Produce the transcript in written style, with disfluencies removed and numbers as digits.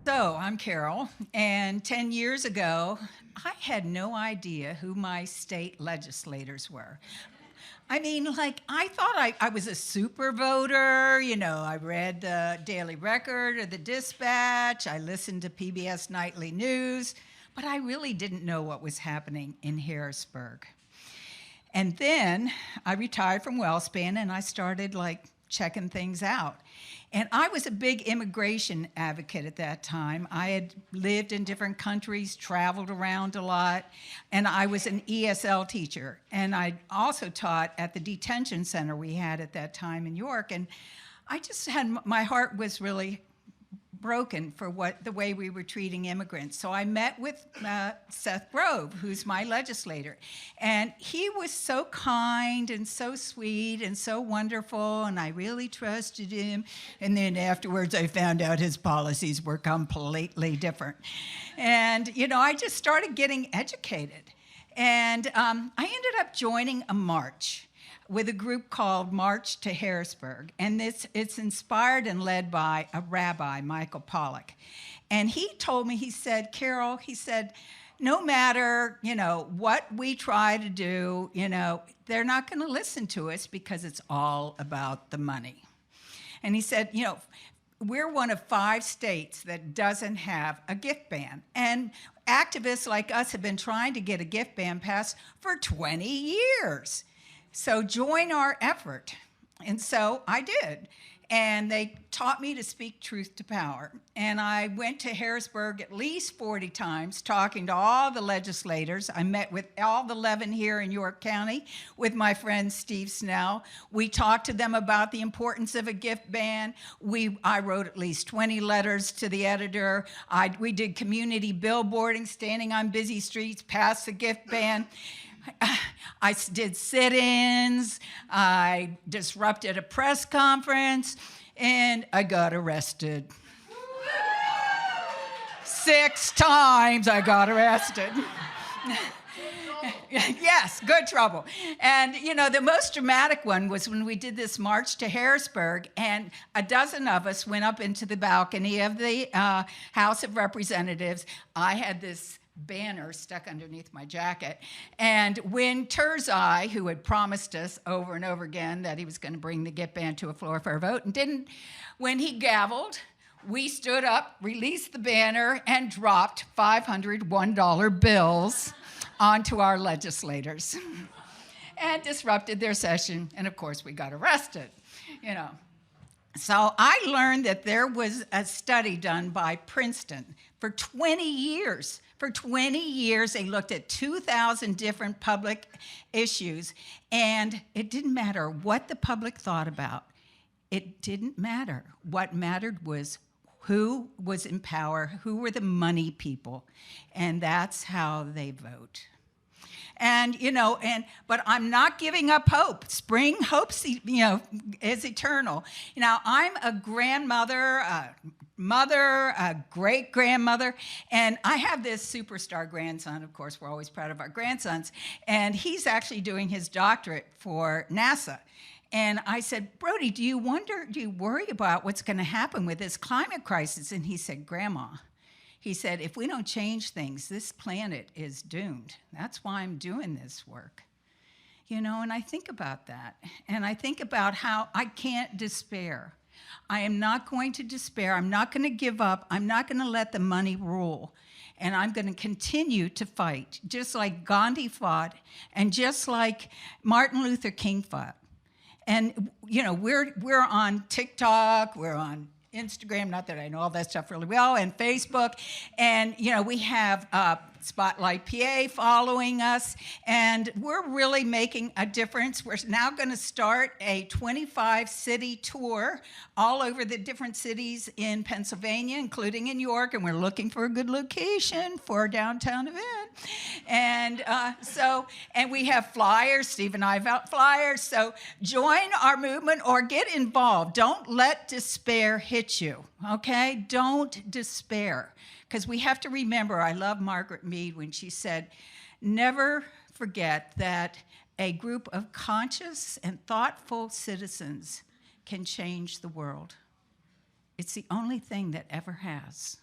So, I'm Carol, and 10 years ago, I had no idea who my state legislators were. I mean, like, I thought I was a super voter. I read the Daily Record or the Dispatch, I listened to PBS Nightly News, but I really didn't know what was happening in Harrisburg. And then I retired from WellSpan and I started like checking things out. And I was a big immigration advocate at that time. I had lived in different countries, traveled around a lot, and I was an ESL teacher. And I also taught at the detention center we had at that time in York. And I just had, my heart was really broken for the way we were treating immigrants. So I met with Seth Grove, who's my legislator, and he was so kind and so sweet and so wonderful, and I really trusted him. And then afterwards, I found out his policies were completely different. And I just started getting educated, and I ended up joining a march with a group called March to Harrisburg. And it's inspired and led by a rabbi, Michael Pollack. And he told me, he said, Carol, he said, no matter, what we try to do, they're not going to listen to us because it's all about the money. And he said, we're one of 5 states that doesn't have a gift ban. And activists like us have been trying to get a gift ban passed for 20 years. So join our effort. And so I did. And they taught me to speak truth to power. And I went to Harrisburg at least 40 times, talking to all the legislators. I met with all the 11 here in York County with my friend Steve Snell. We talked to them about the importance of a gift ban. I wrote at least 20 letters to the editor. We did community billboarding, standing on busy streets, passed the gift ban. I did sit-ins, I disrupted a press conference, and I got arrested. 6 times I got arrested. Yes, good trouble. And, the most dramatic one was when we did this march to Harrisburg, and a dozen of us went up into the balcony of the House of Representatives. I had this banner stuck underneath my jacket. And when Turzai, who had promised us over and over again that he was going to bring the gift ban to a floor for a vote and didn't, when he gavelled, we stood up, released the banner, and dropped $501 bills onto our legislators and disrupted their session. And of course, we got arrested, So I learned that there was a study done by Princeton for 20 years. For 20 years, they looked at 2,000 different public issues, and it didn't matter what the public thought about. It didn't matter. What mattered was who was in power, who were the money people, and that's how they vote. And, but I'm not giving up hope. Spring hope, is eternal. I'm a grandmother, a mother, a great-grandmother, and I have this superstar grandson. Of course, we're always proud of our grandsons, and he's actually doing his doctorate for NASA. And I said, Brody, do you worry about what's going to happen with this climate crisis? And he said, Grandma, he said, if we don't change things, this planet is doomed. That's why I'm doing this work. And I think about that. And I think about how I can't despair. I am not going to despair. I'm not going to give up. I'm not going to let the money rule. And I'm going to continue to fight, just like Gandhi fought and just like Martin Luther King fought. And, we're on TikTok, we're on Instagram, not that I know all that stuff really well, and Facebook. And, we have Spotlight PA following us, and we're really making a difference. We're now going to start a 25-city tour all over the different cities in Pennsylvania, including in York, and we're looking for a good location for a downtown event. And and we have flyers. Steve and I have out flyers. So join our movement or get involved. Don't let despair hit you, okay? Don't despair. Because we have to remember, I love Margaret Mead when she said, never forget that a group of conscious and thoughtful citizens can change the world. It's the only thing that ever has.